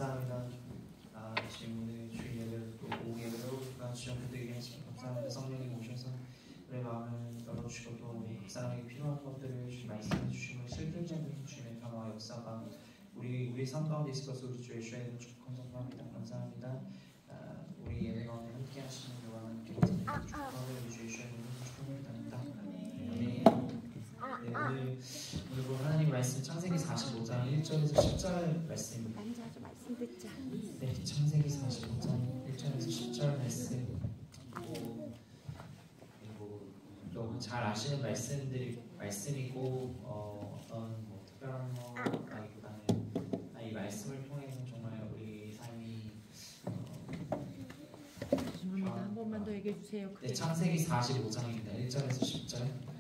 감사합니다. 지금 오늘 주일 예배를 또 오후 예배로 지원해드리게 하시면 감사합니다. 성령님 오셔서 우리의 마음을 열어주시고 또 각 사람에게 필요한 것들을 주님 말씀해 주시고 실들지 않는 주님의 평화 역사가 우리 삶 가운데 있을 것을 우리 주 예수의 이름으로 축복합니다. 감사합니다. 우리 예배 가운데 함께 하시는 요한 함께 축복하며 우리 주 예수의 이름으로 축복합니다. 오늘 본 하나님 말씀 창세기 45장 1절에서 10절 말씀입니다. 앉아서 말씀 듣자. 네, 창세기 45장 1절에서 10절 말씀. 너무 잘 아시는 말씀이고 어떤 특별한 거라기보다는 이 말씀을 통해서 정말 우리 삶이 죄송합니다. 한 번만 더 얘기해 주세요. 네, 창세기 45장입니다. 1절에서 10절.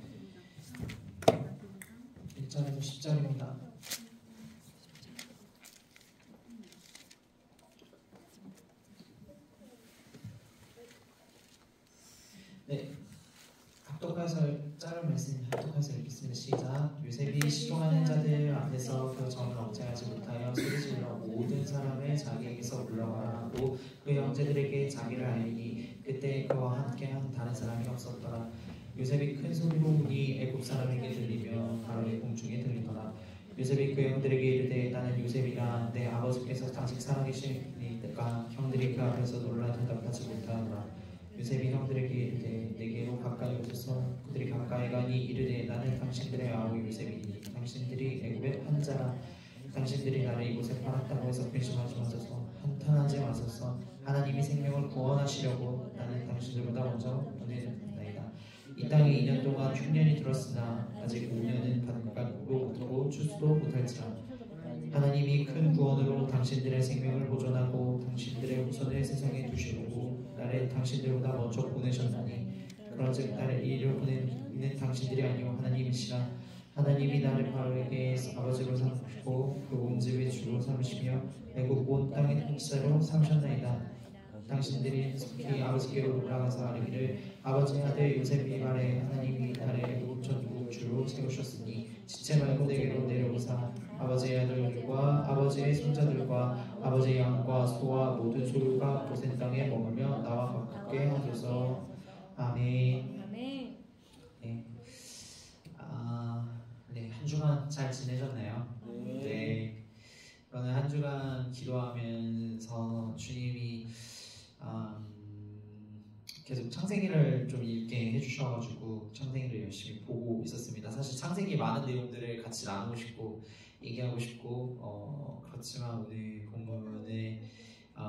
1절에서 10절입니다. 네, 합독해서 짧은 말씀 합독해서 읽겠습니다. 시작. 요셉이 시종하는 자들 앞에서 그 정을 억제하지 못하여 소리질러 모든 사람을 자기에게서 물러가라고 그 형제들에게 자기를 알리니 그때 그와 함께한 다른 사람이 없었더라. 요셉이 큰 소리로 우니 애굽 사람에게 들리며 바로의 공중에 들리더라. 요셉이 그 형들에게 이르되 나는 요셉이라 내 아버지께서 당신 살아계시니까 형들이 그 앞에서 놀라 대답하지 못하더라. 요셉이 형들에게 이르되 내게로 가까이 오소서. 그들이 가까이 가니 이르되 나는 당신들의 아우 요셉이니 당신들이 애굽의 한 자라. 당신들이 나를 이곳에 팔았다고 해서 근심하지 마소서. 한탄하지 마소서. 하나님이 생명을 구원하시려고 나는 당신들보다 먼저 보내나이다. 이 땅에 2년 동안 흉년이 들었으나 아직 5년은 바깥으로 못하고 추수도 못할지라. 하나님이 큰 구원으로 당신들의 생명을 보존하고 당신들의 후손을 세상에 두시고 나를 당신들보다 먼저 보내셨나니 그런즉 나를 이리로 보내는 당신들이 아니오 하나님이시라. 하나님이 나를 바로에게 아버지로 삼으시고 그 온 집의 주로 삼으시며 애굽 온 땅의 통치자로 삼으셨나이다. 당신들이 속히 아버지께로 올라가서 아뢰기를 아버지의 아들 요셉이 말해 하나님이 나를 애굽 전국 주로 세우셨으니 지체 말고 내게로 내려오사 아버지의 아들들과 아버지의 손자들과 아버지의 양과 소와 모든 소유가 고센 땅에 머물며 나와 가깝게 하소서. 아멘. 아멘. 네. 네, 한 주간 잘 지내셨나요? 네. 저는 한 주간 기도하면서 주님이 계속 창세기를 좀 읽게 해주셔가지고 창세기를 열심히 보고 있었습니다. 사실 창세기 많은 내용들을 같이 나누고 싶고 얘기하고 싶고 그렇지만 오늘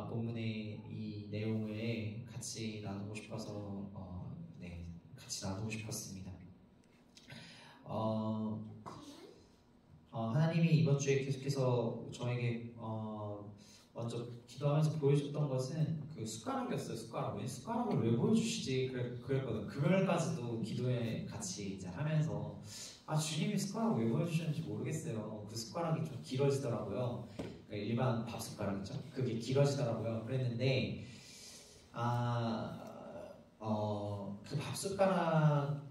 본문의 이 내용을 같이 나누고 싶어서 네, 같이 나누고 싶었습니다. 하나님이 이번 주에 계속해서 저에게 먼저 기도하면서 보여줬던 것은 그 숟가락이었어요. 숟가락을 왜 보여주시지? 그랬거든. 금요일까지도 기도에 같이 이제 하면서 주님이 숟가락 왜 보여주셨는지 모르겠어요. 그 숟가락이 좀 길어지더라고요. 그러니까 일반 밥 숟가락이죠. 그게 길어지더라고요. 그랬는데 그 밥 숟가락이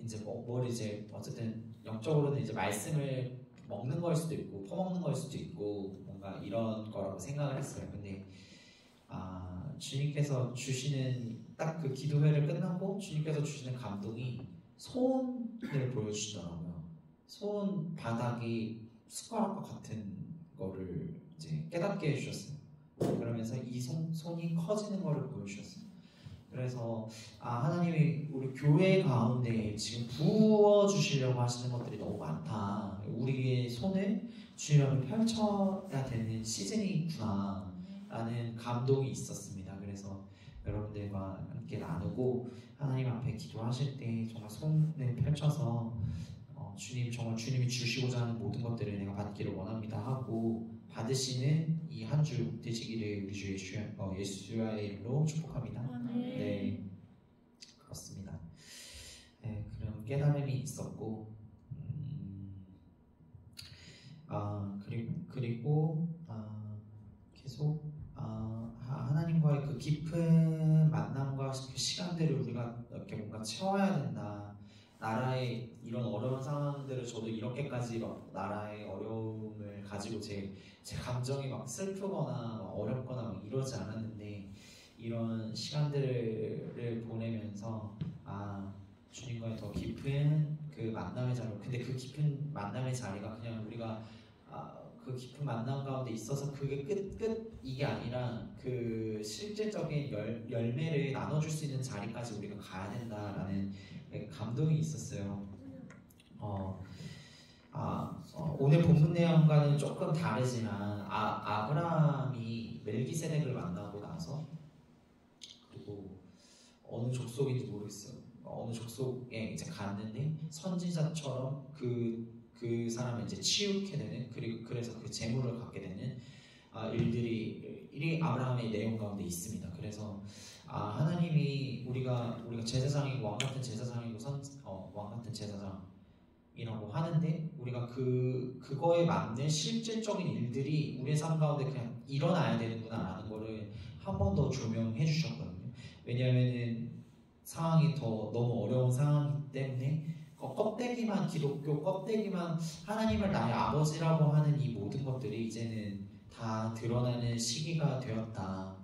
이제 뭘 이제 어쨌든 영적으로는 이제 말씀을 먹는 거일 수도 있고 퍼먹는 거일 수도 있고 뭔가 이런 거라고 생각을 했어요. 근데 주님께서 주시는 딱 그 기도회를 끝나고 주님께서 주시는 감동이 손을 보여주시더라고요. 손 바닥이 숟가락과 같은 거를 이제 깨닫게 해주셨어요. 그러면서 이 손이 커지는 거를 보여주셨어요. 그래서 하나님이 우리 교회 가운데 지금 부어주시려고 하시는 것들이 너무 많다. 우리의 손을 주님 앞에 펼쳐야 되는 시즌이 있구나 라는 감동이 있었습니다. 그래서 여러분들과 함께 나누고 하나님 앞에 기도하실 때 정말 손을 펼쳐서 정말 주님이 주시고자 하는 모든 것들을 내가 받기를 원합니다 하고 받으시는 이 한 주 되시기를 우리 주 예수의 이름으로 축복합니다. 네, 그렇습니다. 네, 그런 깨달음이 있었고 그리고 계속 하나님과의 그 깊은 만남과 그 시간들을 우리가 이렇게 뭔가 채워야 된다 나라의 이런 어려운 상황들을 저도 이렇게까지 막 나라의 어려움을 가지고 제 감정이 막 슬프거나 막 어렵거나 막 이러지 않았는데 이런 시간들을 보내면서 주님과의 더 깊은 그 만남의 자리, 근데 그 깊은 만남의 자리가 그냥 우리가 그 깊은 만남 가운데 있어서 그게 끝 이게 아니라 그 실질적인 열매를 나눠줄 수 있는 자리까지 우리가 가야 된다라는 감동이 있었어요. 오늘 본문 내용과는 조금 다르지만 아브라함이 멜기세덱을 만나고 나서 그리고 어느 족속인지 모르겠어요. 어느 족속에 이제 갔는데 선지자처럼 그 사람을 이제 치우게 되는 그리고 그래서 그 재물을 갖게 되는 일이 아브라함의 내용 가운데 있습니다. 그래서 하나님이 우리가 제사장이고 왕 같은 제사장이고 왕 같은 제사장이라고 하는데 우리가 그거에 맞는 실질적인 일들이 우리의 삶 가운데 그냥 일어나야 되는구나라는 거를 한 번 더 조명해 주셨거든요. 왜냐하면은 상황이 더 너무 어려운 상황이기 때문에 껍데기만 기독교 껍데기만 하나님을 나의 아버지라고 하는 이 모든 것들이 이제는 다 드러나는 시기가 되었다.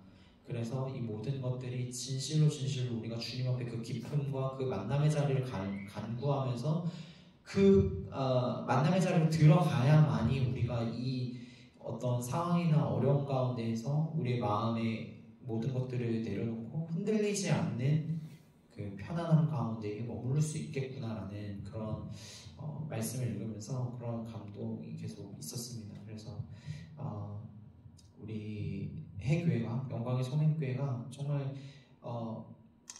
그래서 이 모든 것들이 진실로 우리가 주님 앞에 그 기쁨과 그 만남의 자리를 간구하면서 그 만남의 자리로 들어가야만이 우리가 이 어떤 상황이나 어려움 가운데에서 우리의 마음의 모든 것들을 내려놓고 흔들리지 않는 그 편안함 가운데 머무를 수 있겠구나라는 그런 말씀을 읽으면서 그런 감동이 계속 있었습니다. 그래서 우리 해교회가 영광의 소명교회가 정말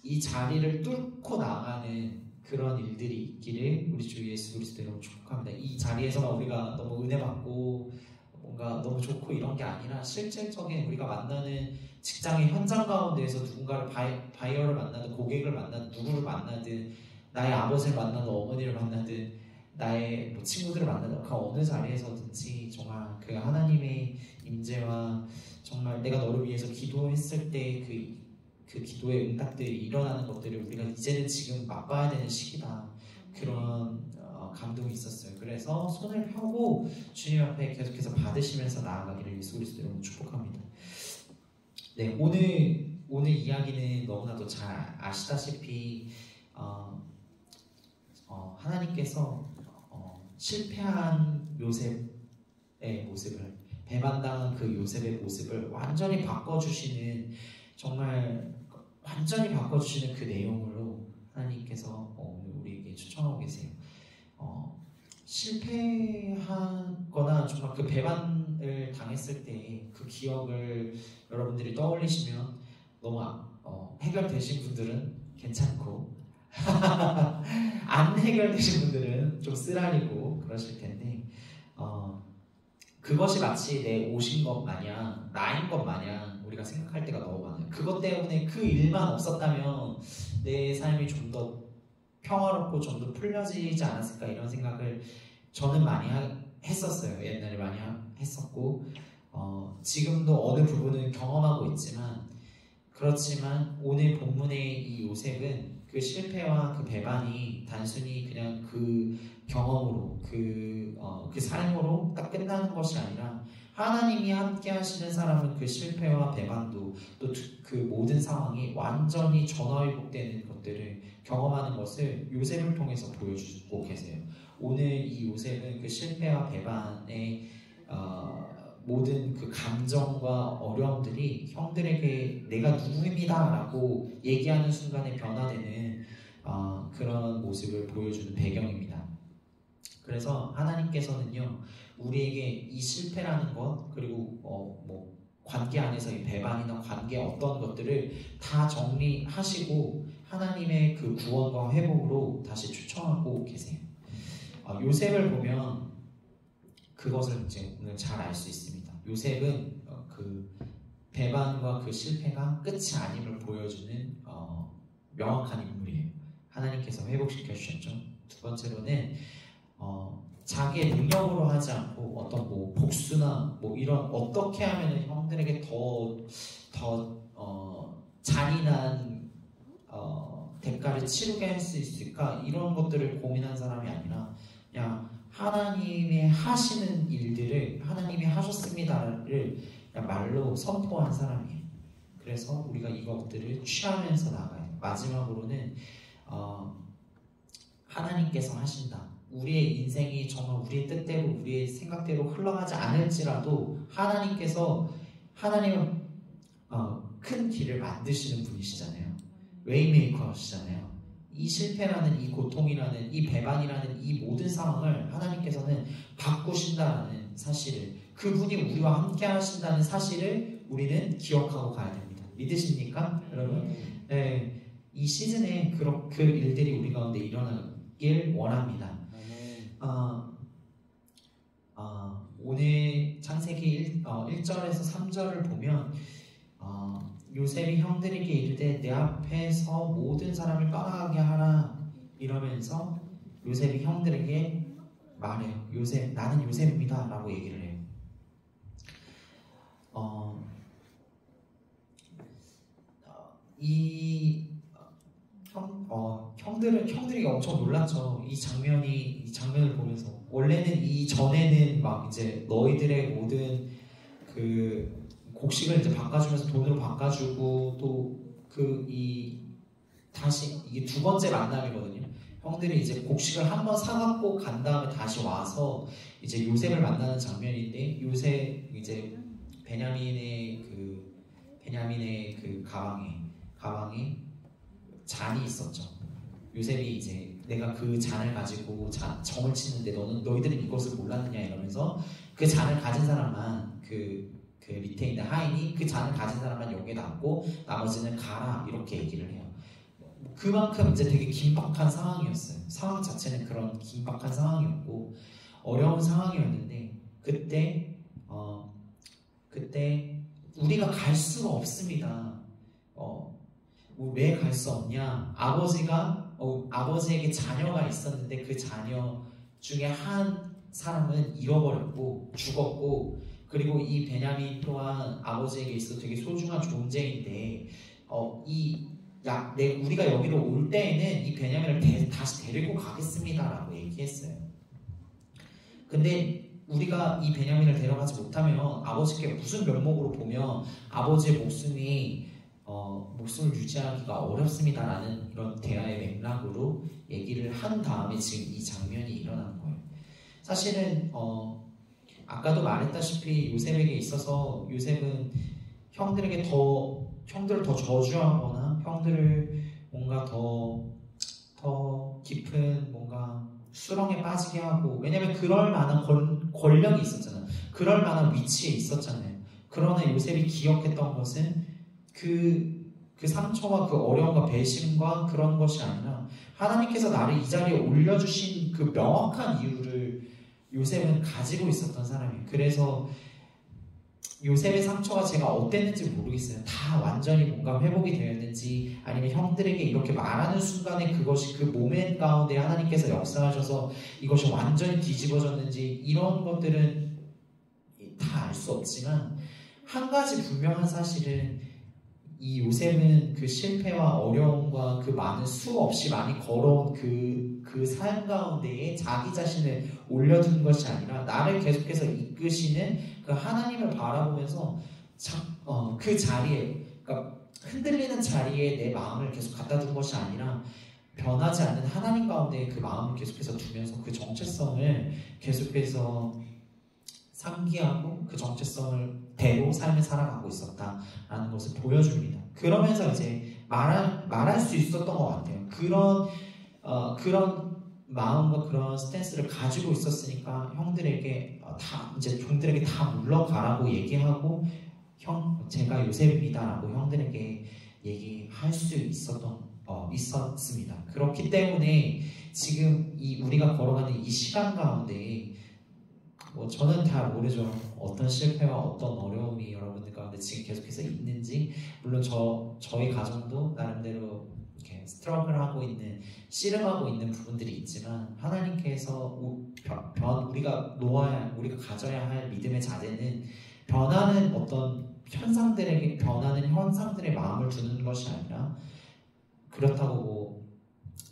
이 자리를 뚫고 나가는 그런 일들이 있기를 우리 주 예수 그리스도로 축복합니다. 이 자리에서만 우리가 너무 은혜 받고 뭔가 너무 좋고 이런 게 아니라 실질적인 우리가 만나는 직장의 현장 가운데에서 누군가를 바이어를 만나든 고객을 만나든 누구를 만나든 나의 아버지를 만나든 어머니를 만나든 나의 뭐 친구들을 만나든 그 어느 자리에서든지 정말 그 하나님의 임재와 정말 내가 너를 위해서 기도했을 때 그 기도의 응답들이 일어나는 것들을 우리가 이제는 지금 맛봐야 되는 시기다. 그런 감동이 있었어요. 그래서 손을 펴고 주님 앞에 계속해서 받으시면서 나아가기를 예수 그리스도로 축복합니다. 네, 오늘 이야기는 너무나도 잘 아시다시피 하나님께서 실패한 요셉의 모습을 배반당한 그 요셉의 모습을 완전히 바꿔주시는 정말 완전히 바꿔주시는 그 내용으로 하나님께서 오늘 우리에게 추천하고 계세요. 실패하거나 정말 그 배반을 당했을 때 그 기억을 여러분들이 떠올리시면 너무 해결되신 분들은 괜찮고 안 해결되신 분들은 좀 쓰라리고 그러실 텐데 그것이 마치 내 옷인 것 마냥 나인 것 마냥 우리가 생각할 때가 너무 많아요. 그것 때문에 그 일만 없었다면 내 삶이 좀 더 평화롭고 좀 더 풀려지지 않았을까 이런 생각을 저는 많이 했었어요. 옛날에 많이 했었고 지금도 어느 부분은 경험하고 있지만 그렇지만 오늘 본문의 이 요셉은 그 실패와 그 배반이 단순히 그냥 그 경험으로 그 삶으로 딱 끝나는 것이 아니라 하나님이 함께 하시는 사람은 그 실패와 배반도 또 그 모든 상황이 완전히 전화위복되는 것들을 경험하는 것을 요셉을 통해서 보여주고 계세요. 오늘 이 요셉은 그 실패와 배반의 모든 그 감정과 어려움들이 형들에게 내가 누구입니다 라고 얘기하는 순간에 변화되는 그런 모습을 보여주는 배경입니다. 그래서 하나님께서는요 우리에게 이 실패라는 것 그리고 뭐 관계 안에서의 배반이나 관계 어떤 것들을 다 정리하시고 하나님의 그 구원과 회복으로 다시 추천하고 계세요. 요셉을 보면 그것을 이제 오늘 잘 알 수 있습니다. 요셉은 그 배반과 그 실패가 끝이 아님을 보여주는 명확한 인물이에요. 하나님께서 회복시켜 주셨죠. 두 번째로는 자기의 능력으로 하지 않고 어떤 뭐 복수나 뭐 이런 어떻게 하면 형들에게 더 잔인한 대가를 치르게 할 수 있을까? 이런 것들을 고민한 사람이 아니라 그냥 하나님의 하시는 일들을 하나님이 하셨습니다를 그냥 말로 선포한 사람이에요. 그래서 우리가 이것들을 취하면서 나가요. 마지막으로는 하나님께서 하신다. 우리의 인생이 정말 우리의 뜻대로 우리의 생각대로 흘러가지 않을지라도 하나님은 큰 길을 만드시는 분이시잖아요. 웨이메이커시잖아요. 이 실패라는 이 고통이라는 이 배반이라는 이 모든 상황을 하나님께서는 바꾸신다라는 사실을, 그분이 우리와 함께 하신다는 사실을 우리는 기억하고 가야 됩니다. 믿으십니까 여러분? 네, 이 시즌에 그 일들이 우리 가운데 일어나길 원합니다. 오늘 창세기 1절에서 3절을 보면 요셉이 형들에게 이르되 내 앞에서 모든 사람을 떠나가게 하라 이러면서 요셉이 형들에게 말해요. 나는 요셉입니다 라고 얘기를 해요. 형들이 엄청 놀랐죠. 이 장면을 보면서. 원래는 이전에는 막 이제 너희들의 모든 그 곡식을 이제 바꿔주면서 돈으로 바꿔주고 또 다시 이게 두 번째 만남이거든요. 형들이 이제 곡식을 한번 사갖고 간 다음에 다시 와서 이제 요셉을 만나는 장면인데, 요셉 이제 베냐민의 그 가방에 잔이 있었죠. 요셉이 이제 내가 그 잔을 가지고 정을 치는데 너희들은 이것을 몰랐느냐 이러면서 그 잔을 가진 사람만 그 밑에 있는 하인이 그 잔을 가진 사람만 여기에 놨고 나머지는 가라 이렇게 얘기를 해요. 그만큼 이제 되게 긴박한 상황이었어요. 상황 자체는 그런 긴박한 상황이었고 어려운 상황이었는데 그때 우리가 갈 수가 없습니다. 왜 갈 수 없냐? 아버지에게 자녀가 있었는데 그 자녀 중에 한 사람은 잃어버렸고 죽었고, 그리고 이 베냐민 또한 아버지에게 있어서 되게 소중한 존재인데 우리가 여기로 올 때에는 이 베냐민을 다시 데리고 가겠습니다라고 얘기했어요. 근데 우리가 이 베냐민을 데려가지 못하면 아버지께 무슨 면목으로 보면 아버지의 목숨을 유지하기가 어렵습니다라는 이런 대화의 맥락으로 얘기를 한 다음에 지금 이 장면이 일어난 거예요. 사실은 아까도 말했다시피 요셉에게 있어서 요셉은 형들을 더 저주하거나 형들을 뭔가 더 깊은 뭔가 수렁에 빠지게 하고, 왜냐면 그럴 만한 권력이 있었잖아요. 그럴 만한 위치에 있었잖아요. 그러나 요셉이 기억했던 것은 그 상처와 그 어려움과 배신과 그런 것이 아니라 하나님께서 나를 이 자리에 올려주신 그 명확한 이유를 요셉은 가지고 있었던 사람이에요. 그래서 요셉의 상처가 제가 어땠는지 모르겠어요. 다 완전히 뭔가 회복이 되었는지, 아니면 형들에게 이렇게 말하는 순간에 그것이 그 모멘 가운데 하나님께서 역사하셔서 이것이 완전히 뒤집어졌는지, 이런 것들은 다 알 수 없지만 한 가지 분명한 사실은 이 요셉은 그 실패와 어려움과 그 많은 수없이 많이 걸어온 그 삶 가운데에 자기 자신을 올려둔 것이 아니라 나를 계속해서 이끄시는 그 하나님을 바라보면서 그 자리에, 그러니까 흔들리는 자리에 내 마음을 계속 갖다 둔 것이 아니라 변하지 않는 하나님 가운데 그 마음을 계속해서 두면서 그 정체성을 계속해서 상기하고 그 정체성을 대로 삶을 살아가고 있었다라는 것을 보여줍니다. 그러면서 이제 말할 수 있었던 것 같아요. 그런 마음과 그런 스탠스를 가지고 있었으니까 형들에게 종들에게 다 물러가라고 얘기하고 제가 요셉입니다라고 형들에게 얘기할 수 있었습니다. 그렇기 때문에 지금 우리가 걸어가는 이 시간 가운데 저는 잘 모르죠. 어떤 실패와 어떤 어려움이 여러분들 가운데 지금 계속해서 있는지. 물론 저희 가정도 나름대로 이렇게 스트러글하고 있는, 씨름하고 있는 부분들이 있지만 하나님께서 우리가 가져야 할 믿음의 자세는 변하는 어떤 현상들의 마음을 두는 것이 아니라 그렇다고 뭐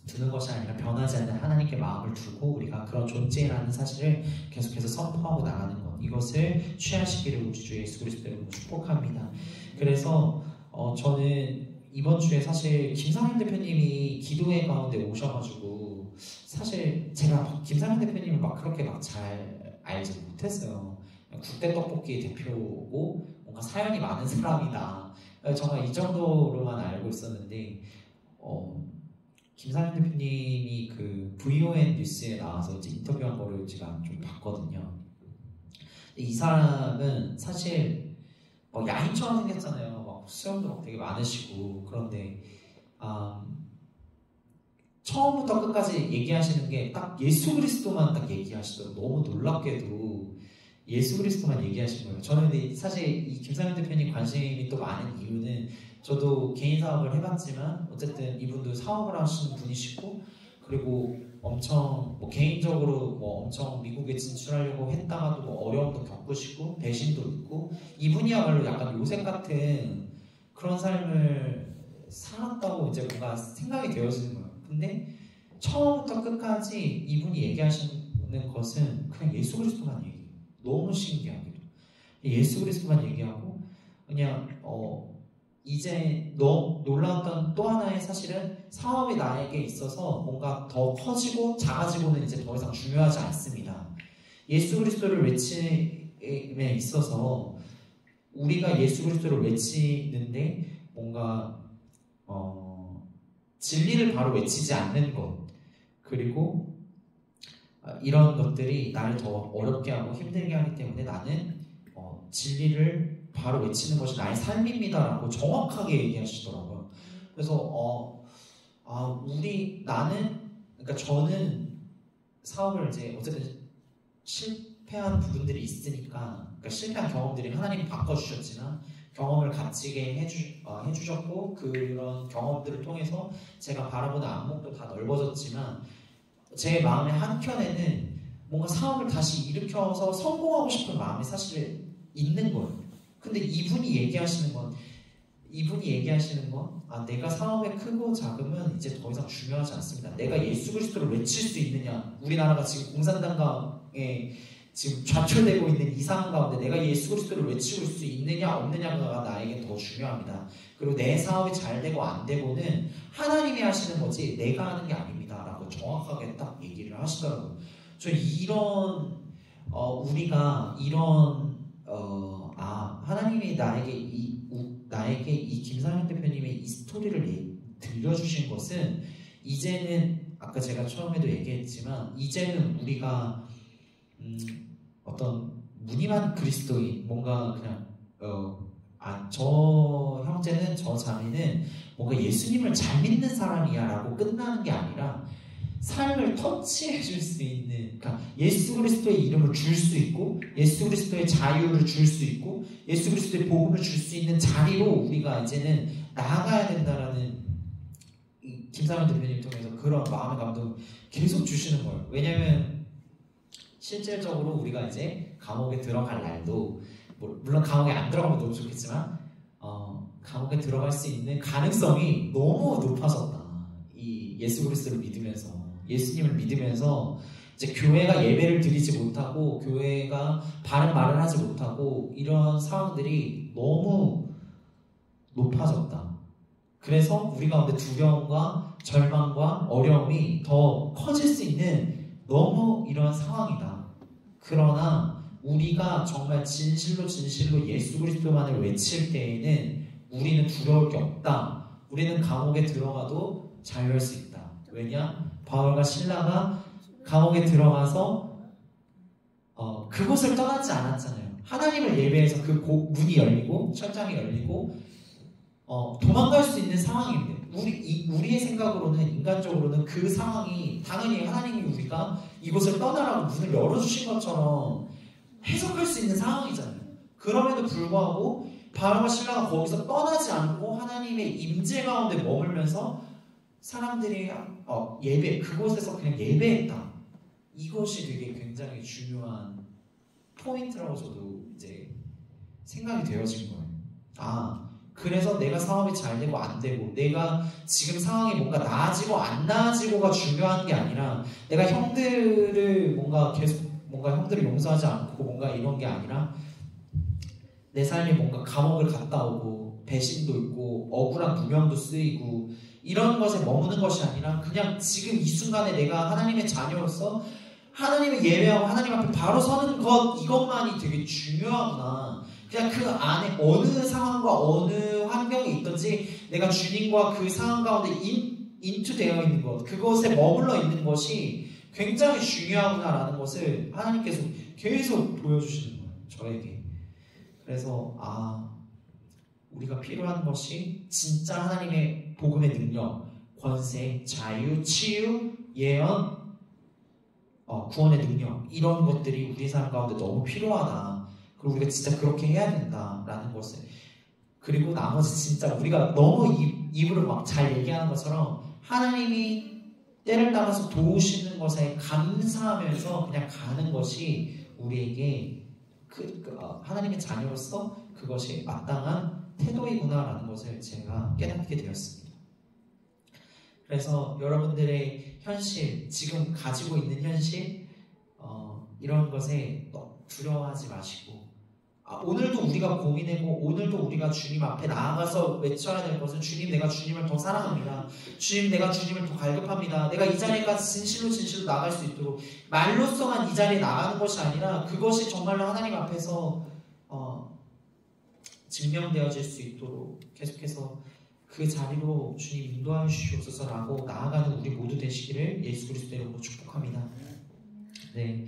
두는 것이 아니라 변하지 않는 하나님께 마음을 두고 우리가 그런 존재라는 사실을 계속해서 선포하고 나가는 것, 이것을 취하시기를 우리 주 예수 그리스도로 축복합니다. 그래서 저는 이번 주에 사실 김상현 대표님이 기도회 가운데 오셔가지고 사실 제가 김상현 대표님을 막 그렇게 막 잘 알지 못했어요. 국대 떡볶이 대표고 뭔가 사연이 많은 사람이다. 정말 이 정도로만 알고 있었는데 김상현 대표님이 그 VON 뉴스에 나와서 이제 인터뷰한 거를 제가 좀 봤거든요. 이 사람은 사실 야인처럼 생겼잖아요. 막 수염도 막 되게 많으시고. 그런데 처음부터 끝까지 얘기하시는 게 딱 예수 그리스도만 딱 얘기하시더라고요. 너무 놀랍게도 예수 그리스도만 얘기하신 거예요. 저는 근데 사실 이 김상현 대표님 관심이 또 많은 이유는, 저도 개인 사업을 해봤지만 어쨌든 이분도 사업을 하시는 분이시고, 그리고 엄청 개인적으로 엄청 미국에 진출하려고 했다가도 어려움도 겪으시고 배신도 있고, 이분이야말로 약간 요셉 같은 그런 삶을 살았다고 이제 뭔가 생각이 되어지는 거예요. 근데 처음부터 끝까지 이분이 얘기하시는 것은 그냥 예수 그리스도만 얘기해요. 너무 신기하게도 예수 그리스도만 얘기하고, 그냥 이제 놀라웠던 또 하나의 사실은, 사업이 나에게 있어서 뭔가 더 커지고 작아지고는 이제 더 이상 중요하지 않습니다. 예수 그리스도를 외침에 있어서 우리가 예수 그리스도를 외치는데 뭔가 진리를 바로 외치지 않는 것, 그리고 이런 것들이 나를 더 어렵게 하고 힘들게 하기 때문에 나는 진리를 바로 외치는 것이 나의 삶입니다라고 정확하게 얘기하시더라고요. 그래서 그러니까 저는 사업을 이제 어쨌든 실패한 부분들이 있으니까, 그러니까 실패한 경험들이 하나님이 바꿔주셨지만 경험을 값지게 해주셨고, 그런 경험들을 통해서 제가 바라보는 안목도 다 넓어졌지만, 제 마음의 한켠에는 뭔가 사업을 다시 일으켜서 성공하고 싶은 마음이 사실 있는 거예요. 근데 이분이 얘기하시는 건 내가 사업의 크고 작음은 이제 더 이상 중요하지 않습니다. 내가 예수 그리스도를 외칠 수 있느냐, 우리나라가 지금 공산당에 지금 좌초되고 있는 이 상황 가운데 내가 예수 그리스도를 외치고 있을 수 있느냐 없느냐가 나에게 더 중요합니다. 그리고 내 사업이 잘 되고 안 되고는 하나님이 하시는 거지 내가 하는 게 아닙니다 라고 정확하게 딱 얘기를 하시더라고요. 저 우리가 이런 하나님이 나에게 이 김상현 대표님의 이 스토리를 들려주신 것은, 이제는 아까 제가 처음에도 얘기했지만 이제는 우리가 어떤 무늬만 그리스도인, 뭔가 그냥 저 형제는, 저 자매는 뭔가 예수님을 잘 믿는 사람이야 라고 끝나는 게 아니라 삶을 터치해 줄 수 있는, 그러니까 예수 그리스도의 이름을 줄 수 있고, 예수 그리스도의 자유를 줄 수 있고, 예수 그리스도의 복음을 줄 수 있는 자리로 우리가 이제는 나아가야 된다라는, 김상현 대표님 통해서 그런 마음의 감동을 계속 주시는 거예요. 왜냐면 실질적으로 우리가 이제 감옥에 들어갈 날도, 물론 감옥에 안 들어가면 너무 좋겠지만 감옥에 들어갈 수 있는 가능성이 너무 높아졌다. 이 예수 그리스도를 믿으면서, 예수님을 믿으면서 이제 교회가 예배를 드리지 못하고, 교회가 바른 말을 하지 못하고, 이런 상황들이 너무 높아졌다. 그래서 우리 가운데 두려움과 절망과 어려움이 더 커질 수 있는 너무 이런 상황이다. 그러나 우리가 정말 진실로 예수 그리스도만을 외칠 때에는 우리는 두려울 게 없다. 우리는 감옥에 들어가도 자유할 수 있다. 왜냐? 바울과 실라가 감옥에 들어가서 그곳을 떠나지 않았잖아요. 하나님을 예배해서 그 문이 열리고 철장이 열리고 도망갈 수 있는 상황인데, 우리의 생각으로는, 인간적으로는 그 상황이 당연히 하나님이 우리가 이곳을 떠나라고 문을 열어주신 것처럼 해석할 수 있는 상황이잖아요. 그럼에도 불구하고 바울과 실라가 거기서 떠나지 않고 하나님의 임재 가운데 머물면서 사람들이 그곳에서 그냥 예배했다. 이것이 되게 굉장히 중요한 포인트라고 저도 이제 생각이 되어진 거예요. 그래서 내가 사업이 잘 되고 안 되고 내가 지금 상황이 뭔가 나아지고 안 나아지고가 중요한 게 아니라 내가 형들을 뭔가 계속 뭔가 형들을 용서하지 않고 뭔가 이런 게 아니라 내 삶이 뭔가 감옥을 갔다 오고 배신도 있고 억울한 누명도 쓰이고 이런 것에 머무는 것이 아니라 그냥 지금 이 순간에 내가 하나님의 자녀로서 하나님을 예배하고 하나님 앞에 바로 서는 것 이것만이 되게 중요하구나. 그냥 그 안에 어느 상황과 어느 환경에 있든지 내가 주님과 그 상황 가운데 인투되어 있는 것 그것에 머물러 있는 것이 굉장히 중요하구나라는 것을 하나님께서 계속 보여주시는 거예요. 저에게. 그래서 우리가 필요한 것이 진짜 하나님의 복음의 능력, 권세, 자유, 치유, 예언, 구원의 능력 이런 것들이 우리 삶 가운데 너무 필요하다. 그리고 우리가 진짜 그렇게 해야 된다라는 것을 그리고 나머지 진짜 우리가 너무 입으로 막 잘 얘기하는 것처럼 하나님이 때를 따라서 도우시는 것에 감사하면서 그냥 가는 것이 우리에게 하나님의 자녀로서 그것이 마땅한 태도이구나라는 것을 제가 깨닫게 되었습니다. 그래서 여러분들의 현실, 지금 가지고 있는 현실 이런 것에 두려워하지 마시고 오늘도 우리가 고민하고 오늘도 우리가 주님 앞에 나아가서 외쳐야 될 것은 주님 내가 주님을 더 사랑합니다. 주님 내가 주님을 더 갈급합니다. 내가 이 자리까지 진실로 나갈 수 있도록 말로써만 이 자리에 나가는 것이 아니라 그것이 정말로 하나님 앞에서 증명되어질 수 있도록 계속해서 그 자리로 주님 인도하여 주시옵소서라고 나아가는 우리 모두 되시기를 예수 그리스도의 이름으로 축복합니다. 네.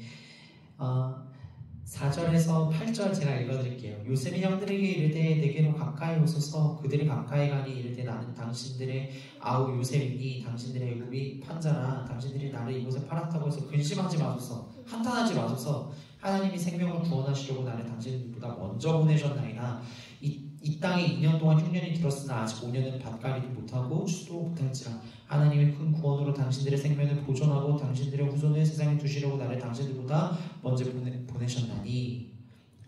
4절에서 8절 제가 읽어드릴게요. 요셉이 형들에게 이르되 내게로 가까이 오소서. 그들이 가까이 가니 이르되 나는 당신들의 아우 요셉이니 당신들의 애굽이 판자라. 당신들이 나를 이곳에 팔았다고 해서 근심하지 마소서. 한탄하지 마소서. 하나님이 생명을 구원하시려고 나를 당신들보다 먼저 보내셨나이다. 이 땅에 2년 동안 흉년이 들었으나 아직 5년은 밭갈이도 못하고 추수도 못할지라. 하나님의 큰 구원으로 당신들의 생명을 보존하고 당신들의 후손을 세상에 두시려고 나를 당신들보다 먼저 보내셨나니.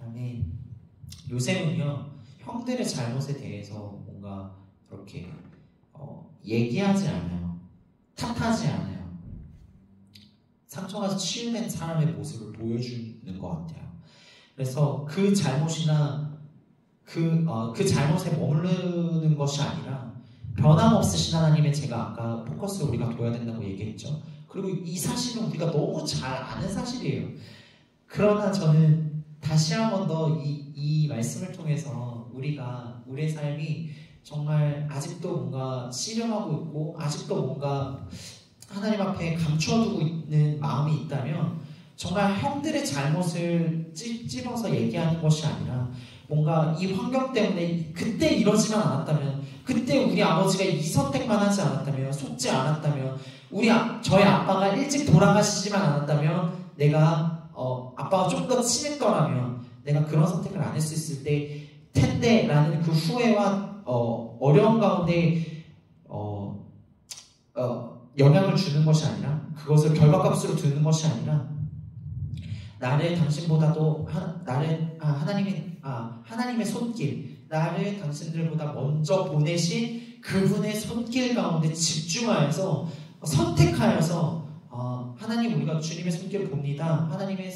아멘. 요셉은요 형들의 잘못에 대해서 뭔가 그렇게 얘기하지 않아요. 탓하지 않아요. 상처가 치유된 사람의 모습을 보여주는 것 같아요. 그래서 그 잘못이나 그 잘못에 머무르는 것이 아니라 변함없으신 하나님의 제가 아까 포커스를 우리가 둬야 된다고 얘기했죠. 그리고 이 사실은 우리가 너무 잘 아는 사실이에요. 그러나 저는 다시 한 번 더 이 말씀을 통해서 우리의 삶이 정말 아직도 뭔가 씨름하고 있고 아직도 뭔가 하나님 앞에 감춰두고 있는 마음이 있다면 정말 형들의 잘못을 찝어서 얘기하는 것이 아니라 뭔가 이 환경 때문에 그때 이러지만 않았다면 그때 우리 아버지가 이 선택만 하지 않았다면 속지 않았다면 저희 아빠가 일찍 돌아가시지만 않았다면 내가 아빠가 좀 더 친했더라면 내가 그런 선택을 안 했을 수 있을 텐데 라는 그 후회와 어려운 가운데 영향을 주는 것이 아니라 그것을 결과값으로 두는 것이 아니라 나를 당신보다도 하나님의 손길, 나를 당신들보다 먼저 보내신 그분의 손길 가운데 집중하여서 선택하여서 하나님 우리가 주님의 손길을 봅니다. 하나님의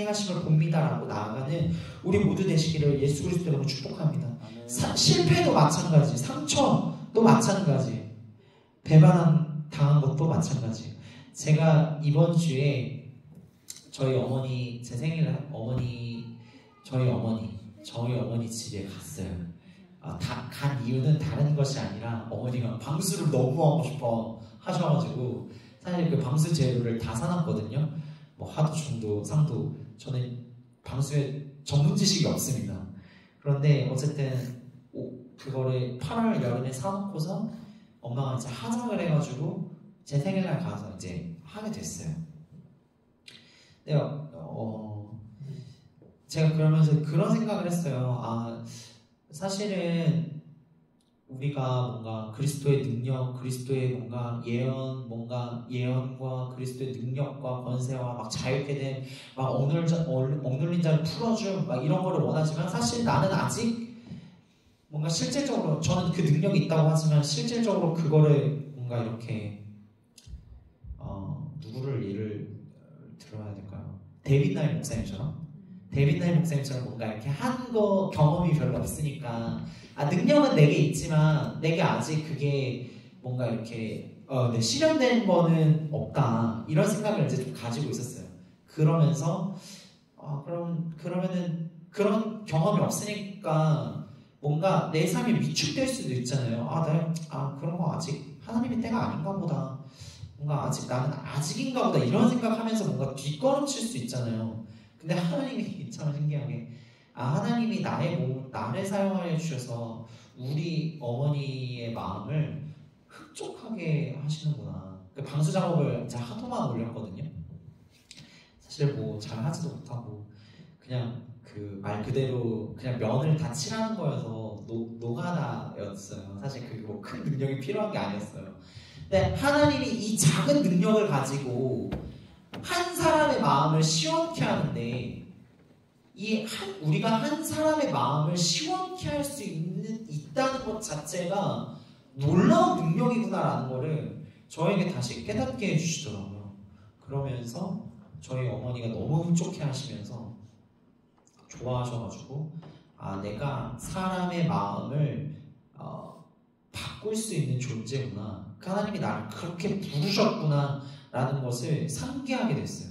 행하심을 봅니다라고 나아가는 우리 모두 되시기를 예수 그리스도로 축복합니다. 실패도 마찬가지, 상처도 마찬가지, 배반당한 것도 마찬가지. 제가 이번 주에 저희 어머니 제 생일에 저희 어머니 집에 갔어요. 간 이유는 다른 것이 아니라 어머니가 방수를 너무 하고 싶어 하셔가지고 사실 그 방수 재료를 다 사놨거든요. 뭐 하도 중도 상도 저는 방수에 전문 지식이 없습니다. 그런데 어쨌든 그거를 8월 여름에 사놓고서 엄마가 이제 하자를 해가지고 제 생일날 가서 이제 하게 됐어요. 제가 그러면서 그런 생각을 했어요. 사실은 우리가 뭔가 그리스도의 능력, 그리스도의 뭔가 예언과 그리스도의 능력과 권세와 막 자유케 된 막 억눌린 자를 풀어줌 막 이런 거를 원하지만 사실 나는 아직 뭔가 실질적으로 저는 그 능력이 있다고 하지만 실질적으로 그거를 뭔가 이렇게 누구를 예를 들어야 될까요? 데이빗 나인 목사님처럼 뭔가 이렇게 한 거 경험이 별로 없으니까 능력은 내게 있지만 내게 아직 그게 뭔가 이렇게 실현된 거는 없다 이런 생각을 이제 좀 가지고 있었어요. 그러면서 그러면은 그런 경험이 없으니까 뭔가 내 삶이 위축될 수도 있잖아요. 그런 거 아직 하나님의 때가 아닌가 보다. 뭔가 아직 나는 아직인가 보다 이런 생각하면서 뭔가 뒷걸음칠 수 있잖아요. 근데 하나님이 참 신기하게 하나님이 나의 몸, 나를 사용하여 주셔서 우리 어머니의 마음을 흡족하게 하시는구나. 그 방수 작업을 제가 하도만 올렸거든요. 사실 뭐 잘 하지도 못하고 그냥 그 말 그대로 그냥 면을 다 칠하는 거여서 노가다였어요. 사실 그게 뭐 큰 능력이 필요한 게 아니었어요. 근데 하나님이 이 작은 능력을 가지고 한 사람의 마음을 시원케 하는데 우리가 한 사람의 마음을 시원케 할 수 있다는 것 자체가 놀라운 능력이구나라는 거를 저에게 다시 깨닫게 해주시더라고요. 그러면서 저희 어머니가 너무 흡족해 하시면서 좋아하셔가지고 내가 사람의 마음을 바꿀 수 있는 존재구나. 하나님이 나를 그렇게 부르셨구나 라는 것을 상기하게 됐어요.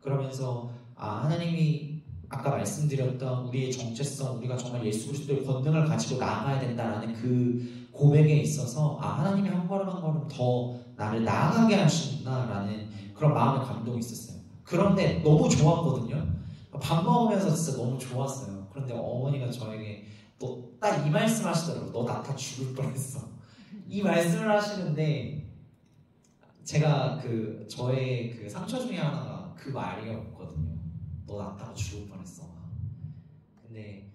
그러면서 하나님이 아까 말씀드렸던 우리의 정체성, 우리가 정말 예수 그리스도의 권능을 가지고 나아가야 된다라는 그 고백에 있어서 하나님이 한 걸음 한 걸음 더 나를 나아가게 하시는구나 라는 그런 마음의 감동이 있었어요. 그런데 너무 좋았거든요. 밥 먹으면서 진짜 너무 좋았어요. 그런데 어머니가 저에게 너 딱 이 말씀 하시더라고요. 너 나 다 죽을 뻔했어. 이 말씀을 하시는데 제가 저의 그 상처 중에 하나가 그 말이었거든요. 너 낳다가 죽을 뻔했어. 근데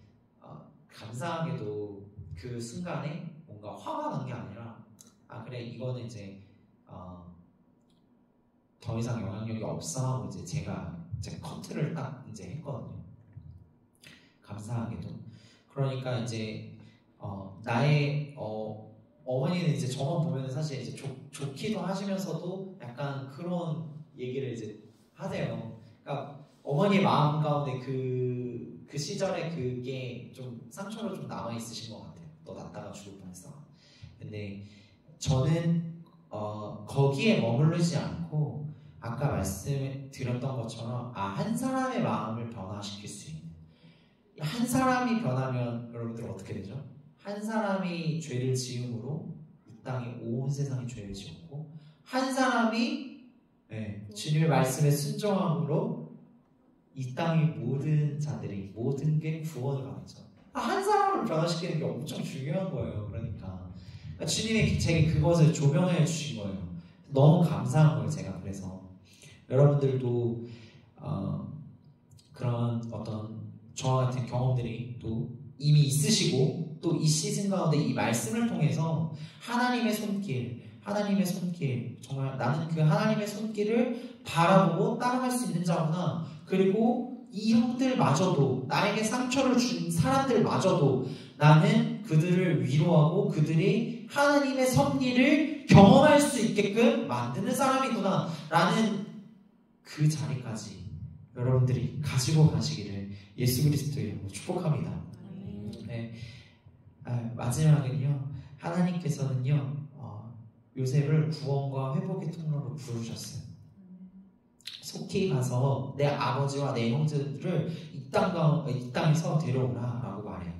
감사하게도 그 순간에 뭔가 화가 난 게 아니라 그래 이거는 이제 더 이상 영향력이 없어 하고 이제 제가 커트를 딱 이제 했거든요. 감사하게도. 그러니까 이제 나의 어머니는 이제 저만 보면 사실 이제 좋기도 하시면서도 약간 그런 얘기를 이제 하세요. 그러니까 어머니의 마음 가운데 그 시절에 그게 좀 상처로 좀 남아 있으신 것 같아요. 너 낳다가 죽을 뻔했어. 근데 저는 거기에 머무르지 않고 아까 말씀드렸던 것처럼 한 사람의 마음을 변화시킬 수 있는 한 사람이 변하면 여러분들 어떻게 되죠? 한 사람이 죄를 지음으로 이 땅에 온 세상이 죄를 지었고 한 사람이 주님의 말씀에 순종함으로 이 땅의 모든 자들이 모든 게 구원을 받았죠. 한 사람을 변화시키는 게 엄청 중요한 거예요. 그러니까 주님이 제게 그것을 조명해 주신 거예요. 너무 감사한 거예요. 제가 그래서 여러분들도 그런 어떤 저와 같은 경험들이 또 이미 있으시고 또 이 시즌 가운데 이 말씀을 통해서 하나님의 손길 정말 나는 그 하나님의 손길을 바라보고 따라갈 수 있는 자구나. 그리고 이 형들마저도 나에게 상처를 준 사람들마저도 나는 그들을 위로하고 그들이 하나님의 섭리를 경험할 수 있게끔 만드는 사람이구나 라는 그 자리까지 여러분들이 가지고 가시기를 예수 그리스도의 이름으로 축복합니다. 네. 마지막은요, 하나님께서는요 요셉을 구원과 회복의 통로로 부르셨어요. 속히 가서 내 아버지와 내 형제들을 이 땅에서 데려오라 라고 말해요.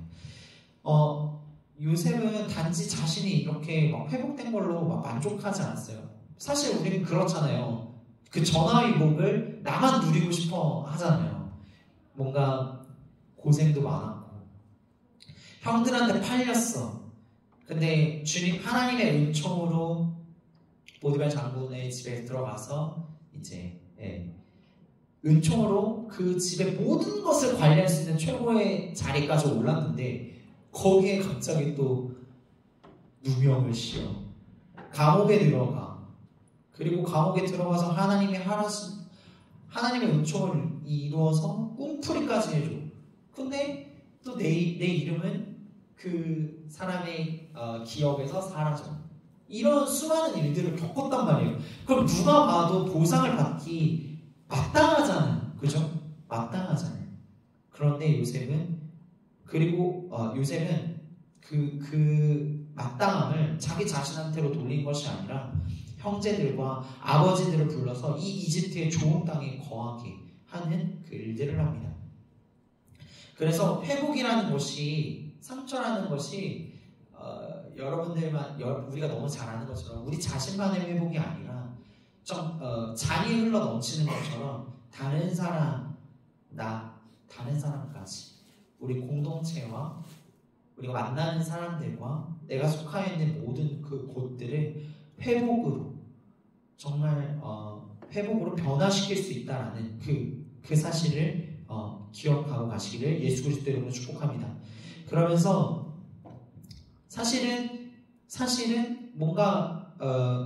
요셉은 단지 자신이 이렇게 막 회복된 걸로 막 만족하지 않았어요. 사실 우리는 그렇잖아요. 그 전화위복을 나만 누리고 싶어 하잖아요. 뭔가 고생도 많았고 형들한테 팔렸어. 근데 주님 하나님의 은총으로 보디발 장군의 집에 들어가서 이제 은총으로 그 집의 모든 것을 관리할 수 있는 최고의 자리까지 올랐는데 거기에 갑자기 또 누명을 씌워 감옥에 들어가. 그리고 감옥에 들어가서 하나님의 은총을 이루어서 꿈풀이까지 해줘. 근데 또 내 이름은 그 사람의 기억에서 사라져. 이런 수많은 일들을 겪었단 말이에요. 그럼 누가 봐도 보상을 받기 마땅하잖아요. 그죠? 마땅하잖아요. 그런데 요셉은 그 마땅함을 자기 자신한테로 돌린 것이 아니라 형제들과 아버지들을 불러서 이 이집트의 좋은 땅에 거하게 하는 그 일들을 합니다. 그래서 회복이라는 것이, 상처라는 것이 우리가 너무 잘 아는 것처럼 우리 자신만의 회복이 아니라 좀 잔이 흘러 넘치는 것처럼 다른 사람까지 우리 공동체와 우리가 만나는 사람들과 내가 속하여 있는 모든 그 곳들을 회복으로 정말 회복으로 변화시킬 수 있다라는 그 사실을 기억하고 가시기를 예수 그리스도 이름으로 축복합니다. 그러면서 사실은 뭔가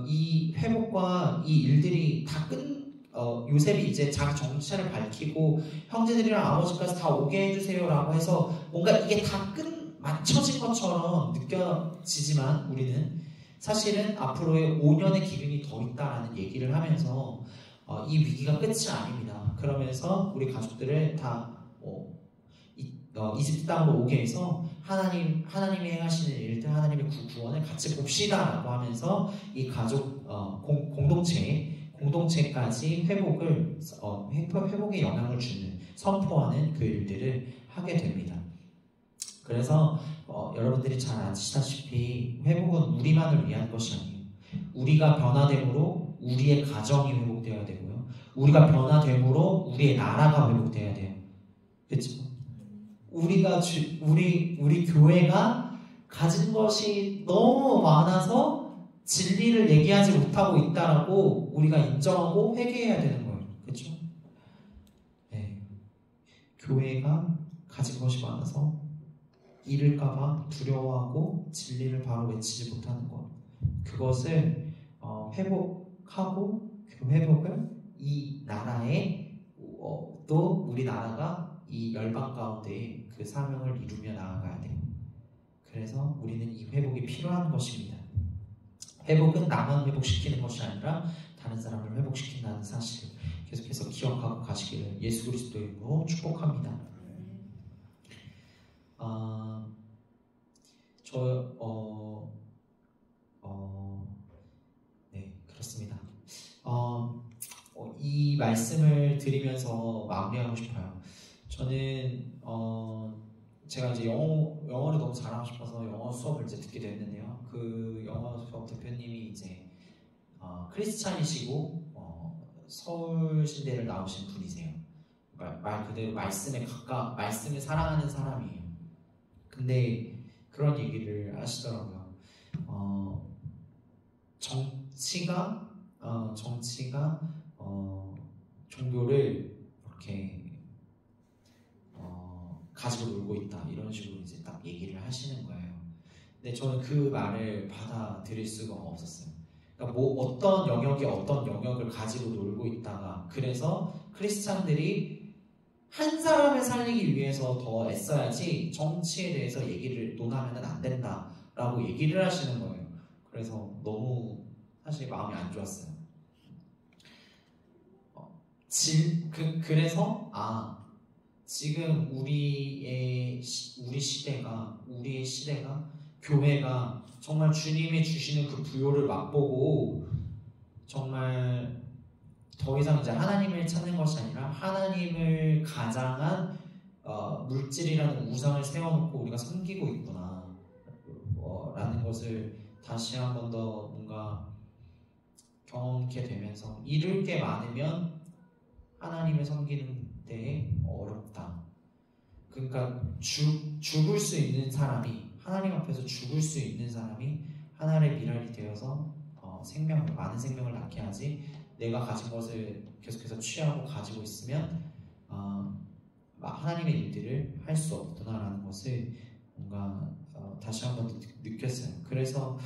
이 회복과 이 일들이 다 요셉이 이제 자기 정체를 밝히고 형제들이랑 아버지까지 다 오게 해주세요라고 해서 뭔가 이게 다 맞춰진 것처럼 느껴지지만 우리는 사실은 앞으로의 5년의 기근이 더 있다라는 얘기를 하면서 이 위기가 끝이 아닙니다. 그러면서 우리 가족들을 다 이집트 땅으로 오게 해서 하나님이 행하시는 일들, 하나님의 구원을 같이 봅시다라고 하면서 이 가족 공동체까지 회복에 영향을 주는, 선포하는 그 일들을 하게 됩니다. 그래서 여러분들이 잘 아시다시피 회복은 우리만을 위한 것이 아니에요. 우리가 변화됨으로 우리의 가정이 회복되어야 되고요. 우리가 변화됨으로 우리의 나라가 회복되어야 돼요. 그렇죠? 우리 교회가 가진 것이 너무 많아서 진리를 얘기하지 못하고 있다라고 우리가 인정하고 회개해야 되는 거예요. 그렇죠? 네. 교회가 가진 것이 많아서 잃을까봐 두려워하고 진리를 바로 외치지 못하는 것. 그것을 회복하고 그 회복을 이 나라에 또 우리 나라가 이 열방 가운데 그 사명을 이루며 나아가야 돼요. 그래서 우리는 이 회복이 필요한 것입니다. 회복은 나만 회복시키는 것이 아니라 다른 사람을 회복시킨다는 사실을 계속해서 기억하고 가시기를 예수 그리스도의 이름으로 축복합니다. 네, 그렇습니다. 이 말씀을 드리면서 마무리하고 싶어요. 저는 제가 이제 영어를 너무 잘하고 싶어서 영어 수업을 이제 듣게 됐는데요. 그 영어 수업 대표님이 이제 크리스찬이시고 서울신대를 나오신 분이세요. 말 그대로 말씀을 사랑하는 사람이에요. 근데 그런 얘기를 하시더라고요. 정치가 종교를 이렇게 가지고 놀고 있다, 이런 식으로 이제 딱 얘기를 하시는 거예요. 근데 저는 그 말을 받아들일 수가 없었어요. 그러니까 어떤 영역을 가지고 놀고 있다가, 그래서 크리스찬들이 한 사람을 살리기 위해서 더 애써야지 정치에 대해서 논하면 안 된다라고 얘기를 하시는 거예요. 그래서 너무 사실 마음이 안 좋았어요. 그래서 지금 우리의 시대가, 교회가 정말 주님이 주시는 그 부요를 맛보고 정말 더 이상 이제 하나님을 찾는 것이 아니라 하나님을 가장한 물질이라는 우상을 세워놓고 우리가 섬기고 있구나 라는 것을 다시 한 번 더 뭔가 경험하게 되면서, 이룰 게 많으면 하나님을 섬기는 데에 어렵다. 그러니까 죽을 수 있는 사람이, 하나님 앞에서 죽을 수 있는 사람이 하나님의 미랄이 되어서 많은 생명을 낳게 하지, 내가 가진 것을 계속해서 취하고 가지고 있으면 하나님의 일들을 할 수 없구나라는 것을 뭔가 다시 한번 느꼈어요. 그래서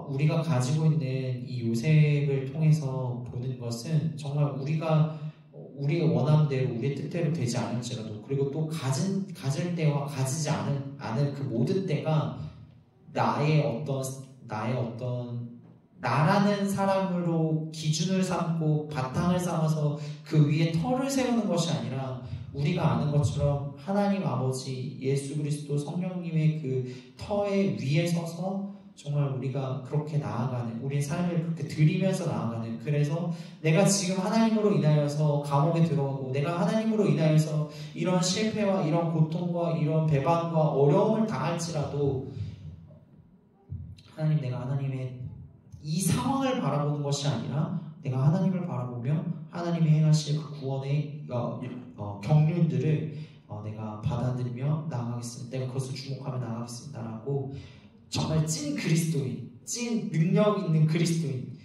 우리가 가지고 있는 이 요셉을 통해서 보는 것은 정말 우리의 원함대로, 우리의 뜻대로 되지 않을지라도, 그리고 또 가질 때와 가지지 않을 그 모든 때가 나의 어떤 나라는 사람으로 기준을 삼고 바탕을 삼아서 그 위에 터를 세우는 것이 아니라 우리가 아는 것처럼 하나님 아버지 예수 그리스도 성령님의 그 터에 위에 서서 정말 우리가 그렇게 나아가는, 우리의 삶을 그렇게 드리면서 나아가는, 그래서 내가 지금 하나님으로 인하여서 감옥에 들어가고 내가 하나님으로 인하여서 이런 실패와 이런 고통과 이런 배반과 어려움을 당할지라도 하나님, 내가 하나님의 이 상황을 바라보는 것이 아니라 내가 하나님을 바라보며 하나님이 행하실 그 구원의 경륜들을 내가 받아들이며 나아가겠습니다. 내가 그것을 주목하며 나아가겠습니다라고 정말 찐 그리스도인, 찐 능력 있는 그리스도인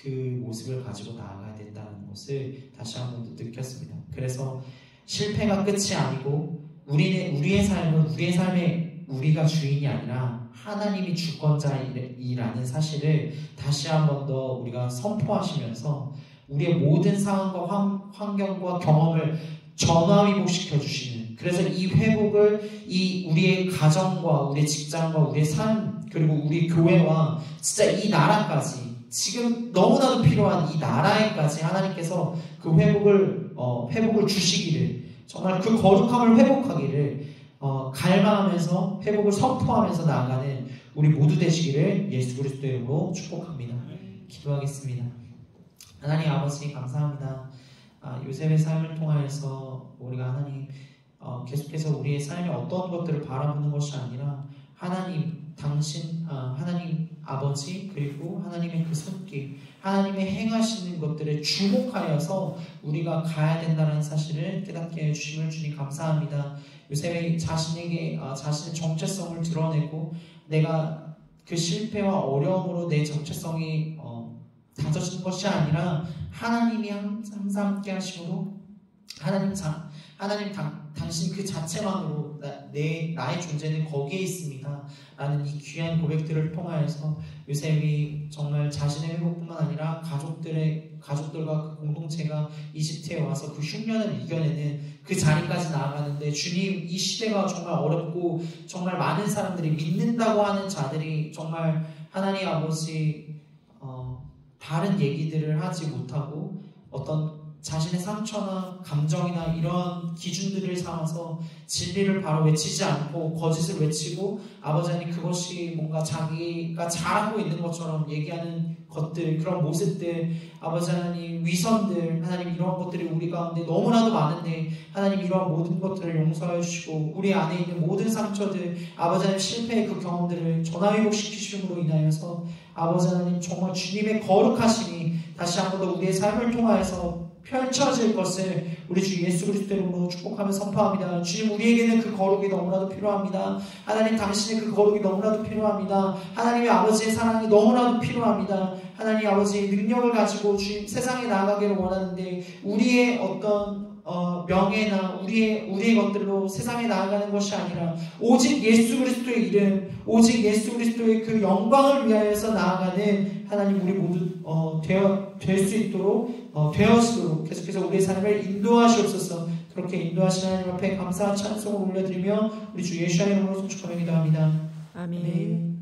그 모습을 가지고 나아가야 된다는 것을 다시 한 번 더 느꼈습니다. 그래서 실패가 끝이 아니고 우리의 삶에 우리가 주인이 아니라 하나님이 주권자이라는 사실을 다시 한 번 더 우리가 선포하시면서 우리의 모든 상황과 환경과 경험을 전화위복시켜 주시는, 그래서 이 회복을 우리의 가정과 우리의 직장과 우리의 삶 그리고 우리 교회와 진짜 이 나라까지, 지금 너무나도 필요한 이 나라에까지 하나님께서 그 회복을 주시기를, 정말 그 거룩함을 회복하기를 갈망하면서 회복을 선포하면서 나아가는 우리 모두 되시기를 예수 그리스도의 이름으로 축복합니다. 기도하겠습니다. 하나님 아버지 감사합니다. 요셉의 삶을 통하여서 우리가 하나님 계속해서 우리의 삶의 어떤 것들을 바라보는 것이 아니라 하나님 하나님 아버지 그리고 하나님의 그 손길, 하나님의 행하시는 것들에 주목하여서 우리가 가야 된다는 사실을 깨닫게 해주심을 주님 감사합니다. 요셉이 자신의 정체성을 드러내고 내가 그 실패와 어려움으로 내 정체성이 다져진 것이 아니라 하나님이 항상 함께 하심으로 당신 그 자체만으로 나의 존재는 거기에 있습니다 라는 이 귀한 고백들을 통하여서 요셉이 정말 자신의 회복뿐만 아니라 가족들과 그 공동체가 이집트에 와서 그 흉년을 이겨내는 그 자리까지 나아가는데, 주님, 이 시대가 정말 어렵고 정말 많은 사람들이 믿는다고 하는 자들이 정말 하나님 아버지 다른 얘기들을 하지 못하고 어떤 자신의 상처나 감정이나 이런 기준들을 삼아서 진리를 바로 외치지 않고 거짓을 외치고 아버지 하나님 그것이 뭔가 자기가 잘하고 있는 것처럼 얘기하는 것들, 그런 모습들, 아버지 하나님 위선들, 하나님 이런 것들이 우리 가운데 너무나도 많은데 하나님 이러한 모든 것들을 용서해 주시고 우리 안에 있는 모든 상처들, 아버지 하나님 실패의 그 경험들을 전화위복시키심으로 인하여서 아버지 하나님 정말 주님의 거룩하심이 다시 한 번 더 우리의 삶을 통하여서 펼쳐질 것을 우리 주 예수 그리스도 이름으로 축복하며 선포합니다. 주님, 우리에게는 그 거룩이 너무나도 필요합니다. 하나님, 당신의 그 거룩이 너무나도 필요합니다. 하나님의 아버지의 사랑이 너무나도 필요합니다. 하나님 아버지의 능력을 가지고 주님 세상에 나아가기를 원하는데 우리의 어떤 명예나 우리의 것들로 세상에 나아가는 것이 아니라 오직 예수 그리스도의 이름, 오직 예수 그리스도의 그 영광을 위하여서 나아가는 하나님 우리 모두 될 수 있도록 되어지도록 계속해서 우리의 삶을 인도하시옵소서. 그렇게 인도하신 하나님 앞에 감사한 찬송을 올려드리며 우리 주 예수의 이름으로 축복하며 기도합니다. 아멘.